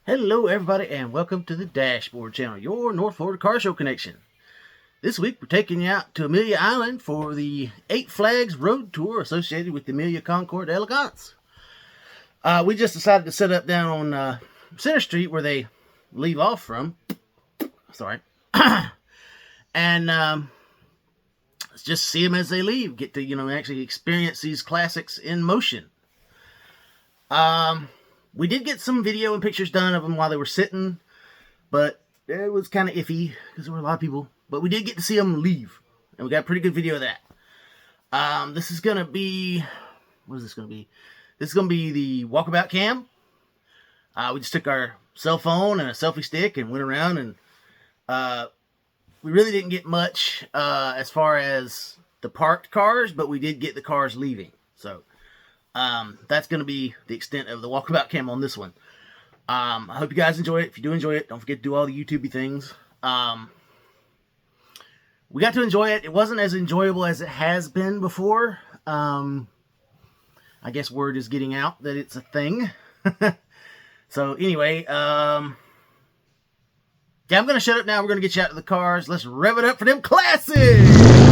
Hello everybody and welcome to the Dashboard Channel, your North Florida car show connection. This week we're taking you out to Amelia Island for the 8 Flags Road Tour associated with the Amelia Concourse de Elegance. We just decided to set up down on Center Street where they leave off from. Sorry. And let's just see them as they leave. Get to, actually experience these classics in motion. We did get some video and pictures done of them while they were sitting, but it was kind of iffy because there were a lot of people. But we did get to see them leave, and we got a pretty good video of that. This is going to be, what is this going to be? This is going to be the Walkabout cam. We just took our cell phone and a selfie stick and went around, and we really didn't get much as far as the parked cars, but we did get the cars leaving. So that's going to be the extent of the Walkabout cam on this one. I hope you guys enjoy it. If you do enjoy it, don't forget to do all the YouTubey things. We got to enjoy it. It wasn't as enjoyable as it has been before. I guess word is getting out that it's a thing. So anyway, yeah, I'm going to shut up now. We're going to get you out to the cars. Let's rev it up for them classics!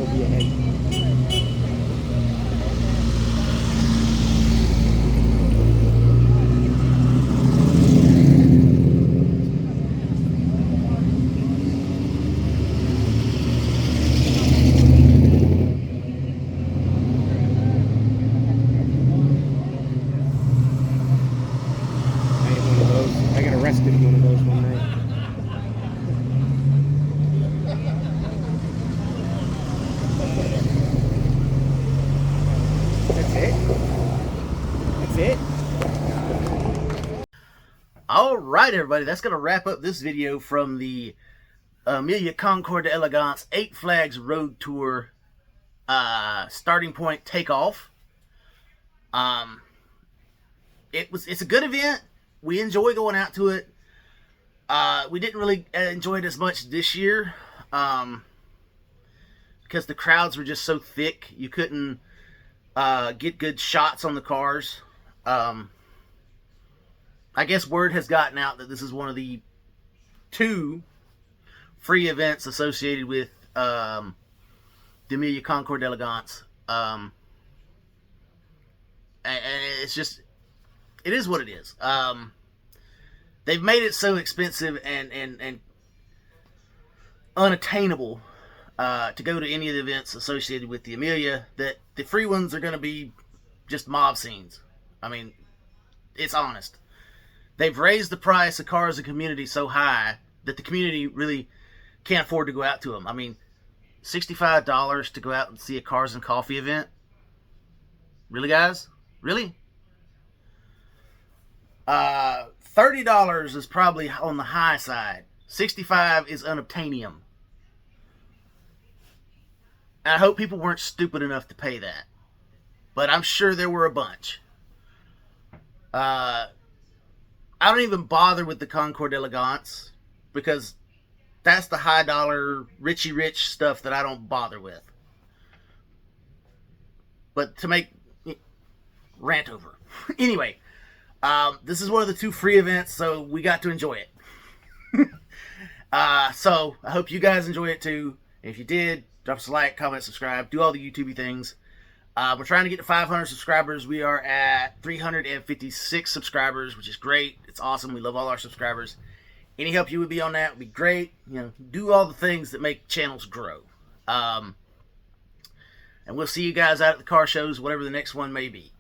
will be ahead. I got arrested in one of those one night. That's it. All right, everybody. That's going to wrap up this video from the Amelia Concours de Elegance 8 Flags Road Tour starting point takeoff. It's a good event. We enjoy going out to it. We didn't really enjoy it as much this year because the crowds were just so thick. You couldn't get good shots on the cars. I guess word has gotten out that this is one of the 2 free events associated with the Amelia Concours de Elegance. And it's just, it is what it is. They've made it so expensive and unattainable to go to any of the events associated with the Amelia that the free ones are going to be just mob scenes. I mean, it's honest. They've raised the price of cars in the community so high that the community really can't afford to go out to them. I mean, $65 to go out and see a Cars and Coffee event? Really, guys? Really? $30 is probably on the high side. $65 is unobtainium. I hope people weren't stupid enough to pay that. But I'm sure there were a bunch. I don't even bother with the Concours d'Elegance because that's the high dollar, Richie Rich stuff that I don't bother with. But to make rant over. Anyway, this is one of the 2 free events, so we got to enjoy it. So I hope you guys enjoy it too. If you did, drop us a like, comment, subscribe, do all the YouTubey things. We're trying to get to 500 subscribers. We are at 356 subscribers, which is great. It's awesome. We love all our subscribers. Any help you would be on that would be great. You know, do all the things that make channels grow. And we'll see you guys out at the car shows, whatever the next one may be.